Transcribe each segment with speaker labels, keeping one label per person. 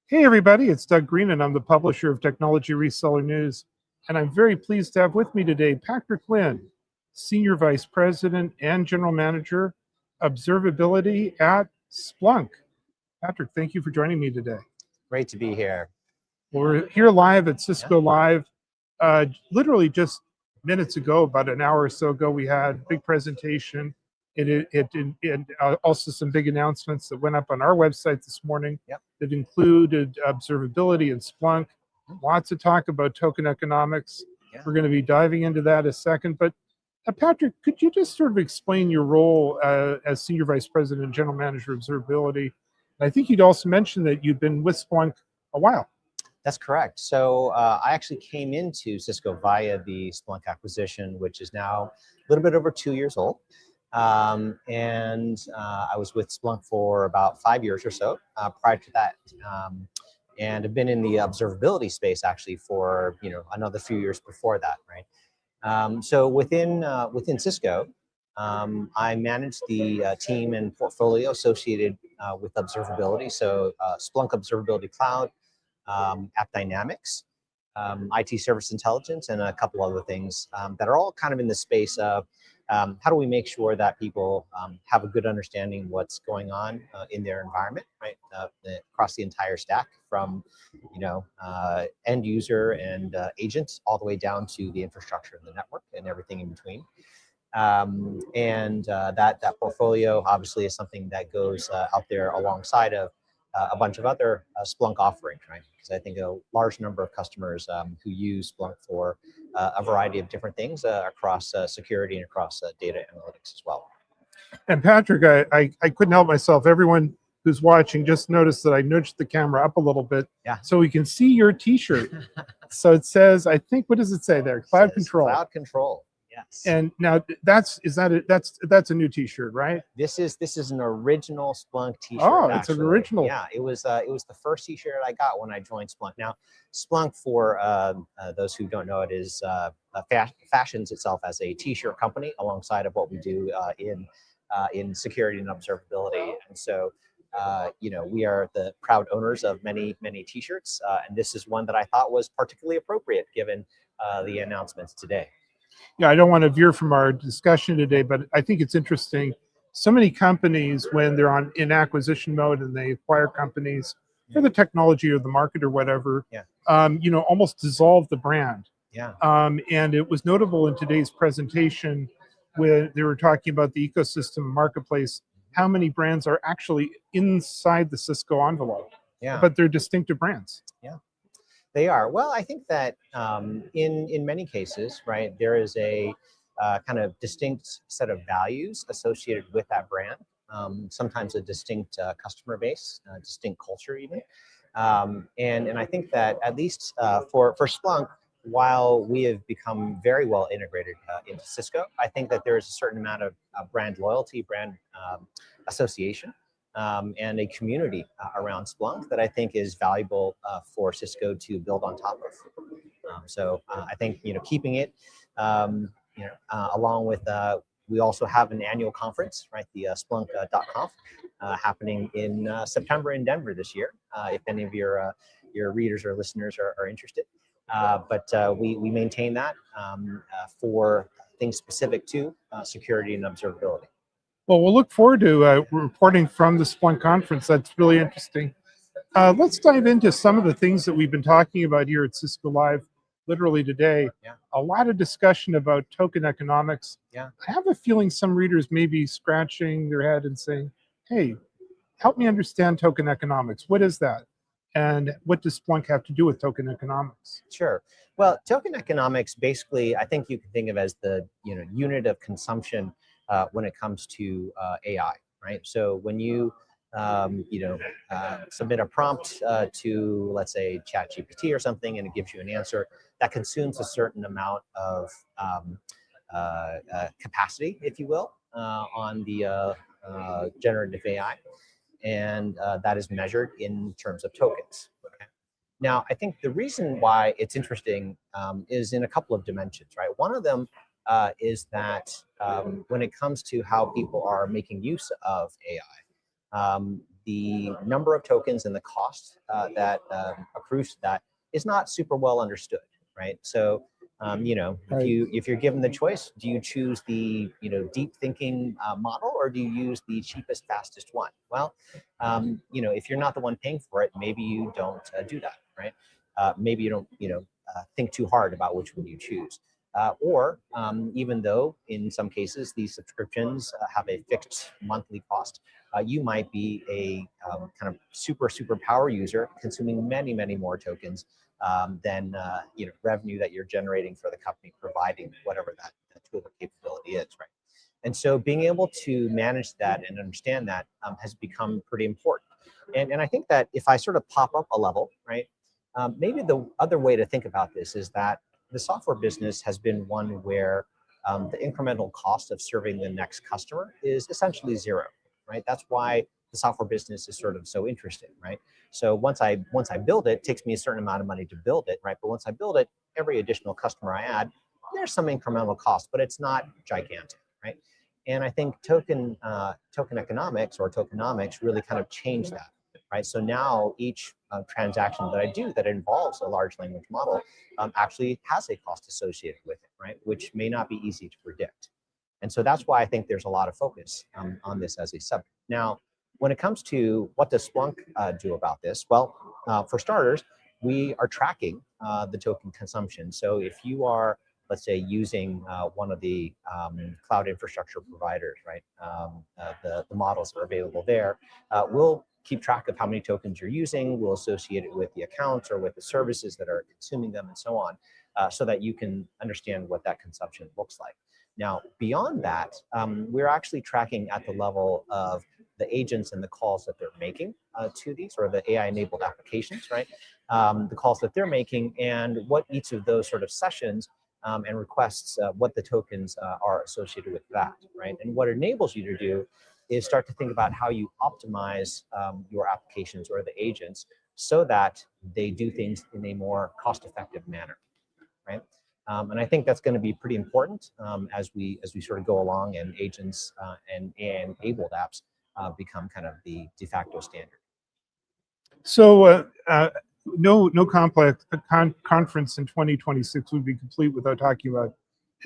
Speaker 1: Hey everybody, it's Doug Green and I'm the publisher of Technology Reseller News. And I'm very pleased to have with me today Patrick Lynn, Senior Vice President and General Manager, Observability at Splunk. Patrick, thank you for joining me today.
Speaker 2: Great to be here.
Speaker 1: We're here live at Cisco Live. Literally just minutes ago, about an hour or so ago, we had a big presentation. Also some big announcements that went up on our website this morning that included observability and Splunk. Lots of talk about token economics. We're going to be diving into that in a second. But Patrick, could you just sort of explain your role as Senior Vice President and General Manager of Observability? I think you'd also mentioned that you've been with Splunk a while.
Speaker 2: That's correct. So I actually came into Cisco via the Splunk acquisition, which is now a little bit over 2 years old. I was with Splunk for about 5 years or so prior to that, and have been in the observability space actually for another few years before that, right? So within Cisco, I manage the team and portfolio associated with observability. So Splunk Observability Cloud, App Dynamics, IT Service Intelligence, and a couple other things that are all kind of in the space of how do we make sure that people have a good understanding what's going on in their environment, right? Across the entire stack, from end user and agents all the way down to the infrastructure and the network and everything in between. That portfolio obviously is something that goes out there alongside of a bunch of other Splunk offerings, right? Because I think a large number of customers who use Splunk for a variety of different things across security and across data analytics as well.
Speaker 1: And Patrick, I couldn't help myself. Everyone who's watching just noticed that I nudged the camera up a little bit so we can see your T-shirt. So it says, I think, what does it say there? Cloud Control.
Speaker 2: Cloud Control. Yes.
Speaker 1: And now that's a new T-shirt, right?
Speaker 2: This is an original Splunk T-shirt.
Speaker 1: Oh, it's an original.
Speaker 2: Yeah, it was the first T-shirt I got when I joined Splunk. Now, Splunk, for those who don't know, it is fashions itself as a T-shirt company alongside of what we do in security and observability. And so, we are the proud owners of many T-shirts, and this is one that I thought was particularly appropriate given the announcements today.
Speaker 1: Yeah, I don't want to veer from our discussion today, but I think it's interesting. So many companies, when they're in acquisition mode and they acquire companies for the technology or the market or whatever, almost dissolve the brand.
Speaker 2: Yeah.
Speaker 1: And it was notable in today's presentation when they were talking about the ecosystem marketplace, how many brands are actually inside the Cisco envelope.
Speaker 2: Yeah.
Speaker 1: But they're distinctive brands.
Speaker 2: Yeah. They are. Well, I think that in many cases, right, there is a kind of distinct set of values associated with that brand. Sometimes a distinct customer base, distinct culture even. And I think that at least for Splunk, while we have become very well integrated into Cisco, I think that there is a certain amount of brand loyalty, brand association, and a community around Splunk that I think is valuable for Cisco to build on top of. So I think keeping it, along with we also have an annual conference, right? The Splunk.conf happening in September in Denver this year. If any of your readers or listeners are interested, but we maintain that for things specific to security and observability.
Speaker 1: Well, we'll look forward to reporting from the Splunk conference. That's really interesting. Let's dive into some of the things that we've been talking about here at Cisco Live literally today.
Speaker 2: Yeah.
Speaker 1: A lot of discussion about token economics.
Speaker 2: Yeah.
Speaker 1: I have a feeling some readers may be scratching their head and saying, hey, help me understand token economics. What is that? And what does Splunk have to do with token economics?
Speaker 2: Sure. Well, token economics, basically, I think you can think of as the unit of consumption when it comes to AI, right? So when you submit a prompt to, let's say, ChatGPT or something, and it gives you an answer that consumes a certain amount of capacity, if you will, on the generative AI, and that is measured in terms of tokens. Okay? Now, I think the reason why it's interesting is in a couple of dimensions, right? One of them is that when it comes to how people are making use of AI, the number of tokens and the cost that accrues to that is not super well understood, right? So, if you're given the choice, do you choose the deep thinking model, or do you use the cheapest, fastest one? Well, if you're not the one paying for it, maybe you don't do that, right? Maybe you don't think too hard about which one you choose. Or even though in some cases these subscriptions have a fixed monthly cost, you might be a kind of super power user consuming many more tokens than revenue that you're generating for the company, providing whatever that tool or capability is, right? And so being able to manage that and understand that has become pretty important. And I think that if I sort of pop up a level, right, maybe the other way to think about this is that the software business has been one where the incremental cost of serving the next customer is essentially zero, right? That's why the software business is sort of so interesting, right? So once I build it, it takes me a certain amount of money to build it, right? But once I build it, every additional customer I add, there's some incremental cost, but it's not gigantic, right? And I think token economics or tokenomics really kind of changed that, right? So now each transaction that I do that involves a large language model actually has a cost associated with it, right? Which may not be easy to predict. And so that's why I think there's a lot of focus on this as a subject. Now, when it comes to what does Splunk do about this? Well, for starters, we are tracking the token consumption. So if you are, let's say, using one of the cloud infrastructure providers, right? The models that are available there, we'll keep track of how many tokens you're using. We'll associate it with the accounts or with the services that are consuming them and so on, so that you can understand what that consumption looks like. Now, beyond that, we're actually tracking at the level of the agents and the calls that they're making to these, or the AI-enabled applications, right? The calls that they're making and what each of those sort of sessions and requests, what the tokens are associated with that, right? And what it enables you to do is start to think about how you optimize your applications or the agents so that they do things in a more cost-effective manner, right? And I think that's going to be pretty important as we sort of go along, and agents and AI-enabled apps become kind of the de facto standard.
Speaker 1: So no complex conference in 2026 would be complete without talking about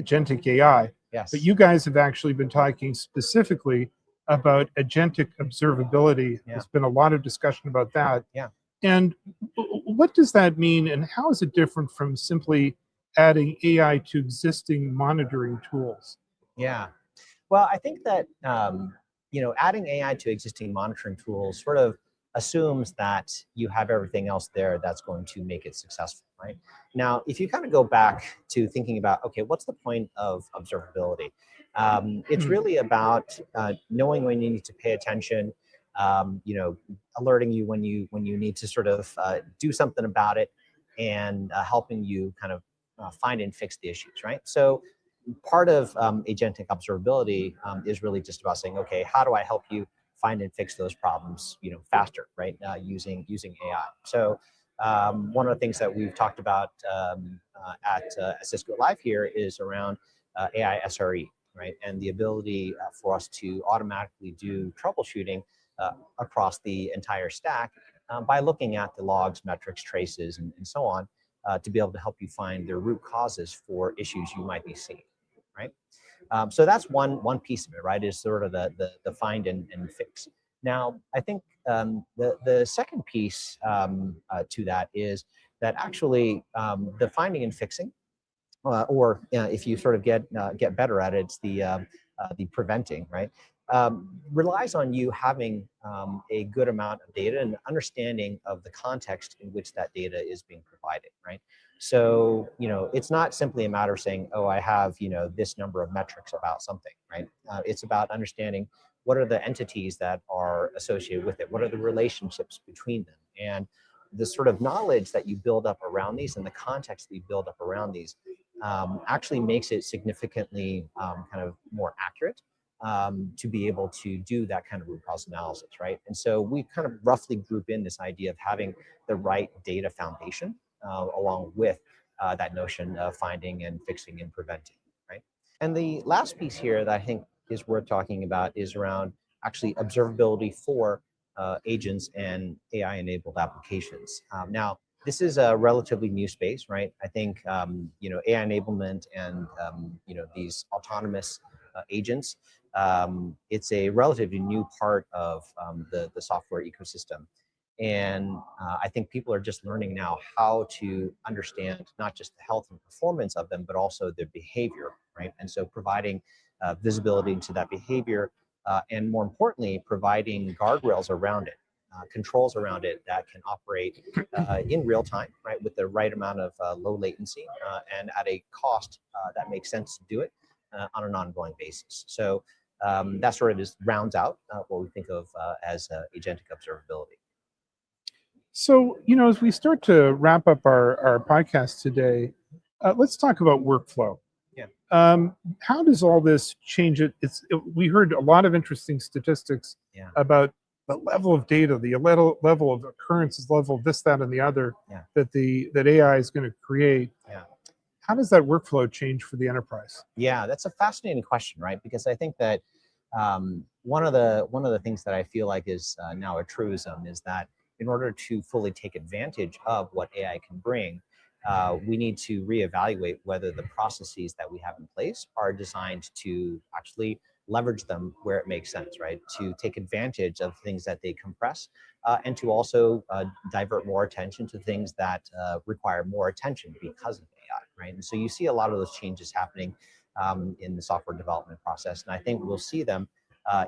Speaker 1: agentic AI.
Speaker 2: Yes.
Speaker 1: But you guys have actually been talking specifically about agentic observability.
Speaker 2: Yeah.
Speaker 1: There's been a lot of discussion about that.
Speaker 2: Yeah.
Speaker 1: And what does that mean, and how is it different from simply adding AI to existing monitoring tools?
Speaker 2: Yeah. Well, I think that adding AI to existing monitoring tools sort of assumes that you have everything else there that's going to make it successful, right? Now, if you kind of go back to thinking about, okay, what's the point of observability? It's really about knowing when you need to pay attention, alerting you when you need to sort of do something about it, and helping you kind of find and fix the issues, right? So part of agentic observability is really just about saying, okay, how do I help you find and fix those problems, faster, right? Using AI. So one of the things that we've talked about at Cisco Live here is around AI SRE, right? And the ability for us to automatically do troubleshooting across the entire stack by looking at the logs, metrics, traces, and so on, to be able to help you find the root causes for issues you might be seeing, right? So that's one piece of it, right? Is sort of the find and fix. Now, I think the second piece to that is that actually the finding and fixing, or if you sort of get better at it, it's the preventing, right? Relies on you having a good amount of data and understanding of the context in which that data is being provided, right? So, it's not simply a matter of saying, oh, I have, this number of metrics about something, right? It's about understanding what are the entities that are associated with it? What are the relationships between them? And the sort of knowledge that you build up around these and the context that you build up around these actually makes it significantly kind of more accurate to be able to do that kind of root cause analysis, right? And so we kind of roughly group in this idea of having the right data foundation along with that notion of finding and fixing and preventing, right? And the last piece here that I think is worth talking about is around actually observability for agents and AI-enabled applications. Now, this is a relatively new space, right? I think AI enablement and these autonomous agents. It's a relatively new part of the software ecosystem. And I think people are just learning now how to understand not just the health and performance of them, but also their behavior, right? And so providing visibility into that behavior, and more importantly, providing guardrails around it, controls around it that can operate in real time, right, with the right amount of low latency and at a cost that makes sense to do it on an ongoing basis. So that sort of just rounds out what we think of as agentic observability.
Speaker 1: So, as we start to wrap up our podcast today, let's talk about workflow.
Speaker 2: Yeah.
Speaker 1: How does all this change it? We heard a lot of interesting statistics about the level of data, the level of occurrences, level of this, that, and the other that AI is going to create.
Speaker 2: Yeah.
Speaker 1: How does that workflow change for the enterprise?
Speaker 2: Yeah, that's a fascinating question, right? Because I think that one of the things that I feel like is now a truism is that in order to fully take advantage of what AI can bring, we need to reevaluate whether the processes that we have in place are designed to actually leverage them where it makes sense, right? To take advantage of things that they compress, and to also divert more attention to things that require more attention because of AI, right? And so you see a lot of those changes happening in the software development process, and I think we'll see them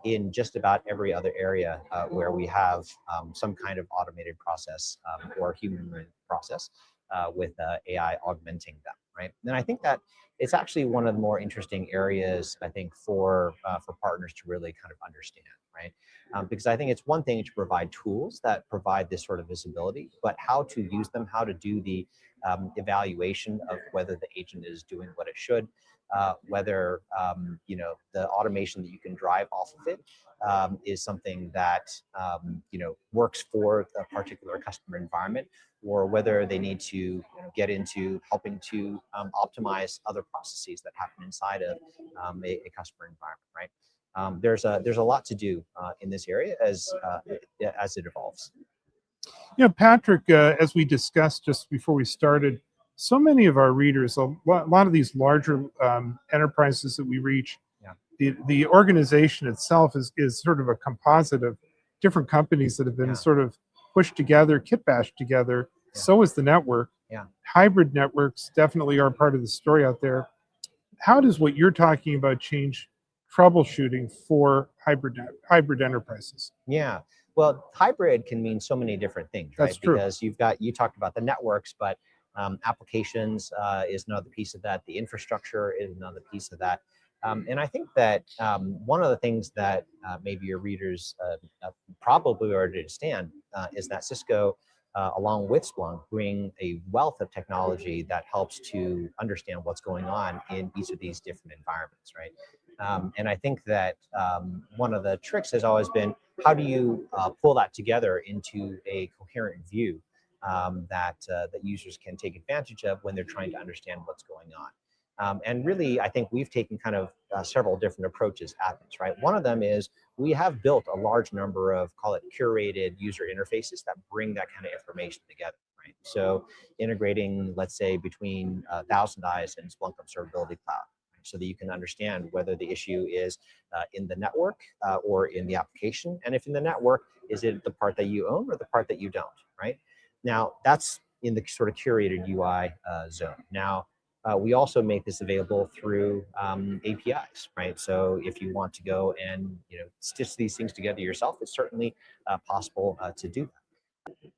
Speaker 2: in just about every other area where we have some kind of automated process or human process with AI augmenting them, right? And I think that it's actually one of the more interesting areas, I think, for partners to really kind of understand, right? Because I think it's one thing to provide tools that provide this sort of visibility, but how to use them, how to do the evaluation of whether the agent is doing what it should, whether the automation that you can drive off of it is something that works for a particular customer environment, or whether they need to get into helping to optimize other processes that happen inside of a customer environment, right? There's a lot to do in this area as it evolves.
Speaker 1: Patrick, as we discussed just before we started, so many of our readers, a lot of these larger enterprises that we reach, the organization itself is sort of a composite of different companies that have been sort of pushed together, kit bashed together. So is the network. Hybrid networks definitely are part of the story out there. How does what you're talking about change troubleshooting for hybrid enterprises?
Speaker 2: Yeah. Well, hybrid can mean so many different things, right?
Speaker 1: That's true.
Speaker 2: Because you talked about the networks, but applications is another piece of that. The infrastructure is another piece of that. And I think that one of the things that maybe your readers probably already understand is that Cisco, along with Splunk, bring a wealth of technology that helps to understand what's going on in each of these different environments, right? And I think that one of the tricks has always been, how do you pull that together into a coherent view that users can take advantage of when they're trying to understand what's going on? And really, I think we've taken kind of several different approaches at this, right? One of them is we have built a large number of, call it, curated user interfaces that bring that kind of information together, right? So integrating, let's say, between ThousandEyes and Splunk Observability Cloud, so that you can understand whether the issue is in the network or in the application. And if in the network, is it the part that you own or the part that you don't, right? Now, that's in the sort of curated UI zone. Now, we also make this available through APIs, right? So if you want to go and stitch these things together yourself, it's certainly possible to do that.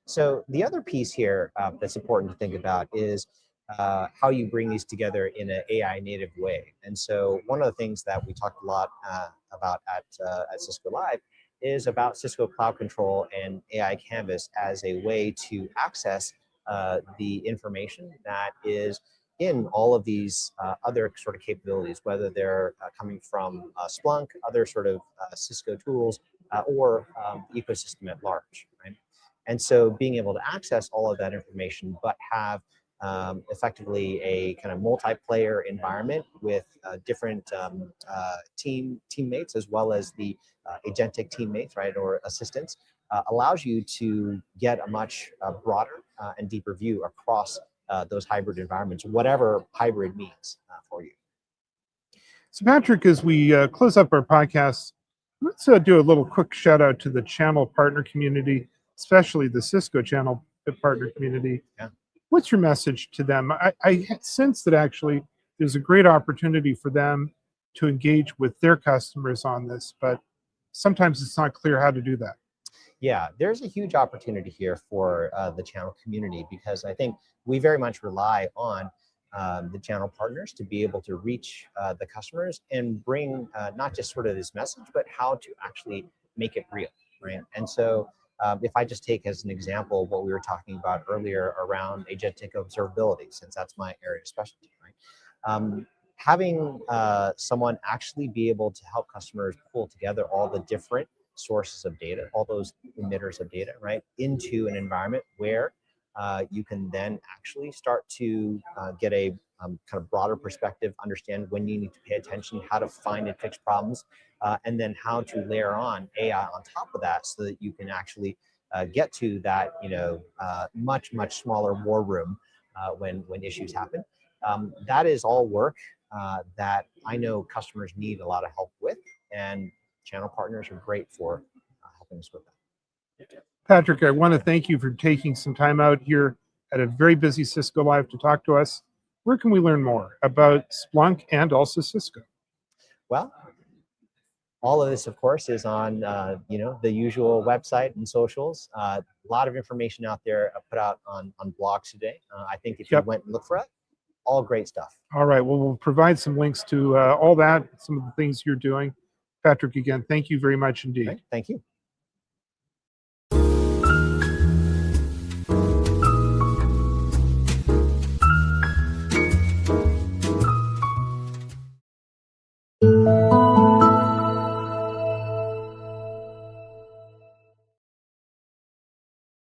Speaker 2: So the other piece here that's important to think about is how you bring these together in an AI native way. And so one of the things that we talked a lot about at Cisco Live is about Cisco Cloud Control and AI Canvas as a way to access the information that is in all of these other sort of capabilities, whether they're coming from Splunk, other sort of Cisco tools, or the ecosystem at large, right? And so being able to access all of that information, but have effectively a kind of multiplayer environment with different teammates, as well as the agentic teammates, right, or assistants, allows you to get a much broader and deeper view across those hybrid environments, whatever hybrid means for you.
Speaker 1: So Patrick, as we close up our podcast, let's do a little quick shout out to the channel partner community, especially the Cisco channel partner community.
Speaker 2: Yeah.
Speaker 1: What's your message to them? I sense that actually there's a great opportunity for them to engage with their customers on this, but sometimes it's not clear how to do that.
Speaker 2: Yeah, there's a huge opportunity here for the channel community, because I think we very much rely on the channel partners to be able to reach the customers and bring not just sort of this message, but how to actually make it real, right? And so if I just take as an example what we were talking about earlier around agentic observability, since that's my area of specialty, right? Having someone actually be able to help customers pull together all the different sources of data, all those emitters of data, right, into an environment where you can then actually start to get a kind of broader perspective, understand when you need to pay attention, how to find and fix problems, and then how to layer on AI on top of that, so that you can actually get to that, much smaller war room when issues happen. That is all work that I know customers need a lot of help with, and channel partners are great for helping us with that.
Speaker 1: Patrick, I want to thank you for taking some time out here at a very busy Cisco Live to talk to us. Where can we learn more about Splunk and also Cisco?
Speaker 2: Well, all of this, of course, is on the usual website and socials. A lot of information out there put out on blogs today. I think if you went and look for it, all great stuff.
Speaker 1: All right. Well, we'll provide some links to all that, some of the things you're doing. Patrick, again, thank you very much indeed.
Speaker 2: Thank you.